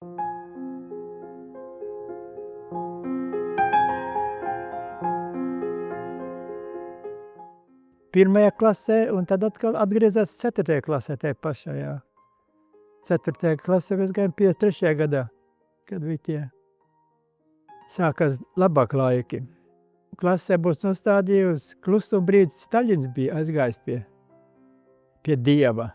Pirmajā klasē, un tad atkal atgriezās 4. klasē tajā pašajā. 4. klasē mēs gājām 53. gadā, kad bija tie sākās labāk laiki. Klasē būs nostādījusi klusumu brīdi, Staļins bija aizgājis pie Dieva.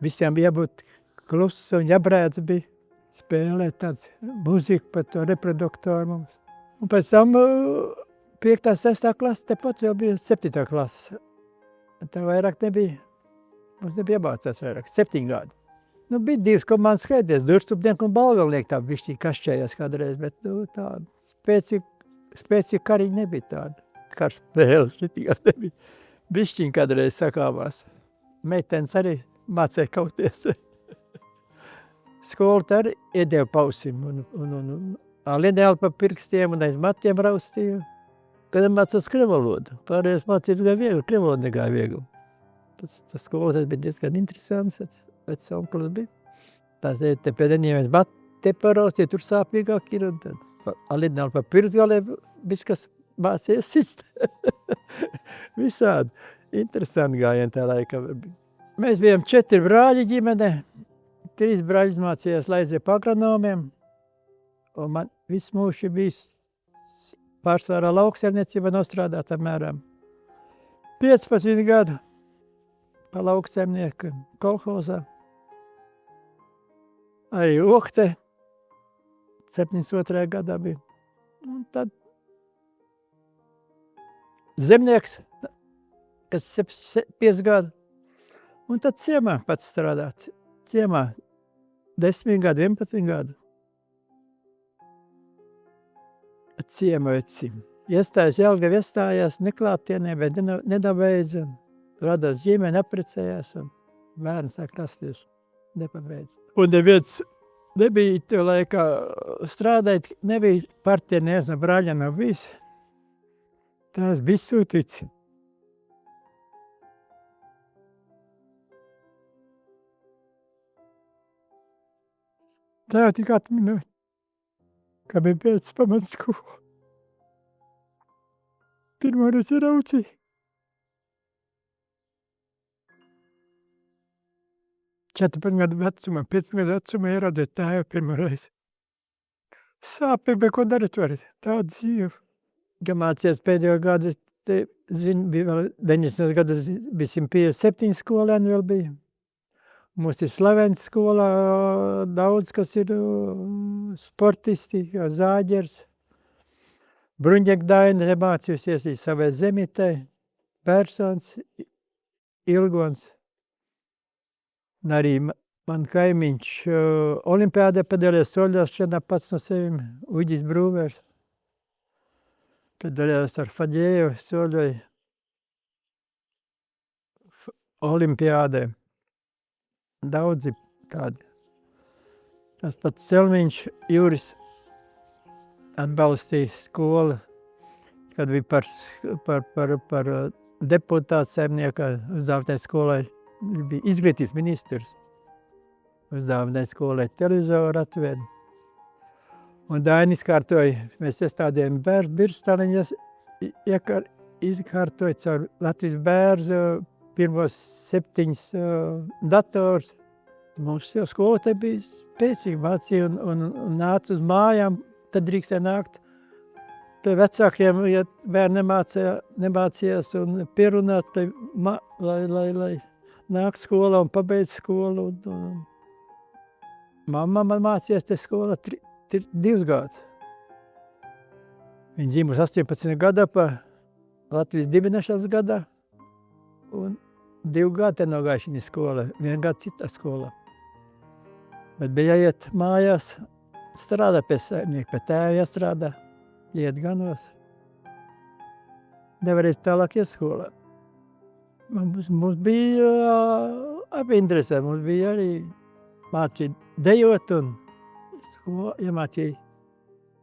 Visiem bija jābūt klusu un jābrēdz bija spēlēt tāds muziku par to reproduktoru mums. Un pēc tam 5. 6. klase, tepat vēl bija 7. klase. Tā vairāk nebija, mums nebija jābācās vairāk, 7 gadi. Nu, bija 2 komandas skaities, Durstupnieki un Balgalnieki tā bišķī kašķējās kādreiz, bet tāda spēcīga kariņa nebija tāda. Karš spēles ritīgās nebija. Bišķiņ kādreiz sakāvās. Meitenes arī mācēja kauties. Skolu tā arī iedeva pausim un liedēli pa pirkstiem un aiz matiem raustīju. Kad mācās krievalodu, pārējais mācības gāja viegli, krievalodu negāja viegli. Tas skolotājs bija diezgan interesants, vecs onklis bija. Tās te pēdējiem mati paraustīja, tur sāpīgāk ir, un tad liedēli pa pirksgaliem, kas mācīja sist. Visādi. Interesanti gājien tā laika. Mēs bijām 4 brāļi ģimene, 3 brāļi mācījās Laizē pa agronomiem, un man viss mūši bijis pārsvarā lauksaimniecība nostrādāt apmēram 15 gadu pa lauksaimnieku kolhozā. Arī Okte 72. gadā bija. Un tad zemnieks, kas 5 gadu. Un tad ciemā pats strādāt. Ciemā 10 gadu, 11 gadu. Ciema veci. Iestājās Jelgavi, iestājās neklātienē, bet nedabeidza. Radās ģimene, apprecējās un bērni sāk rasties. Nepabeidz. Un neviens nebija tev laikā strādājot, nebija partija, neviens no brāļiem nav bijis. Tās bija sūtīts. Tā jau tik atminot, ka bija pēc pamatskolu. Pirmo reizi raucīja. Četrpadsmit gadu vecumā, 15 gadu vecumā ieraudzīt tēvu pirmo reizi. Sāpīgi, bet ko darīt varat? Tā dzīve. Kad mācījās pēdējo gadu, bija vēl 90 gadu, bija 157 skolēni vēl bija. Mums ir slavens skolā daudz, kas ir sportisti, Zāģers. Bruņģek Daina mācījusies savai zemitei, Persons, Ilgons. Un arī man kaimiņš olimpiādē piedalījās soļošanā pats no sevim, Uģis Brūvers. Piedalījās ar Faģēju, soļoja olimpiādē. Daudzi tādi. Tas pats Selmiņš Juris atbalstīja skolu, kad bija par deputātu saimniekā uzdāvināja skolai. Viņš bija izglītības ministrs. Uzdāvināja skolai televizoru atvērt. Un Daini izkārtoja, mēs iestādījām bērnu birstaliņas, izkārtoja caur Latvijas bērzu pirmos 7 dators. Mums jau skolotāji bija spēcīgi mācīja un nāca uz mājām, tad drīkstēja nākt pie vecākiem, ja bērni nemācījās un pierunāt, lai nāk skolā un pabeidz skolu. Mamma man mācījās te skolā 2 gadus. Viņa dzīvoja 18 gadā pa Latvijas dibināšanas gadā. Un 2 gadi te nogājuši viņa skola, 1 gadu citā skolā. Bet bija jāiet mājās, strādā pie saimnieka, pie tēva jāstrādā, iet ganos. Nevarēja tālāk iet skolā. Mums bija abi interesē, mums bija arī mācīt dejot un iemācīja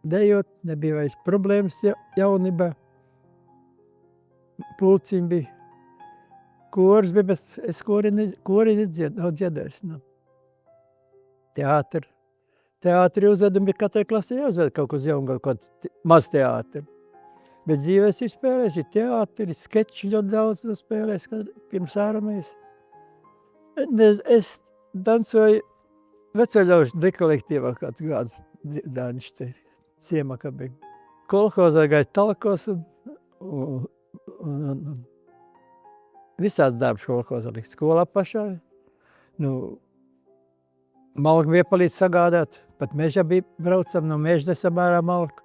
dejot, nebija vairs problēmas jaunībā. Pulciņi bija. Kors bija, bet es kori nedziedāju, nav dziedājis. Teātri teātri uzvedumi, bija katrai klasē jāuzved kaut ko uz jaunu, kaut kāds maz teātri. Bet dzīvē es spēlēju teātri, skeču ļoti daudz spēlēju pirms ārmēs. Es dancoju Veceļaušu dekolektīvā kāds gads daņš te ciemā, ka bija. Kolhozā gāja talkos un visāds darbs kolhozā likt. Skolā pašā. Malku bija palīdz sagādāt. Pat mežā bija braucam, no meža nesam ārā malku.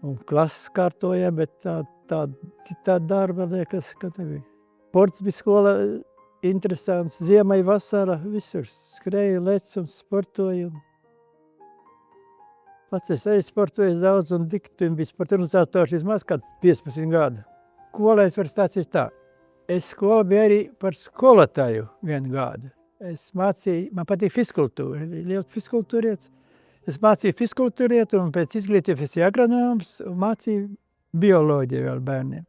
Un klases kārtoja, bet tā darba liekas, ka nebija. Sports bija skola interesants. Ziemai, vasara, visur skrēju, lec un sportoju. Pats es arī sportoju daudz un dikti bija sporta organizators vismaz kādu 15 gadu. Skolēs var stāstīt tā. Es skolā biju arī par skolotāju vienu gadu. Es mācīju, man patīk fiskultūra, liels fiskultūrietis. Es mācīju fiskultūrietu un pēc izglītības esi agronoms un mācīju bioloģiju vēl bērniem.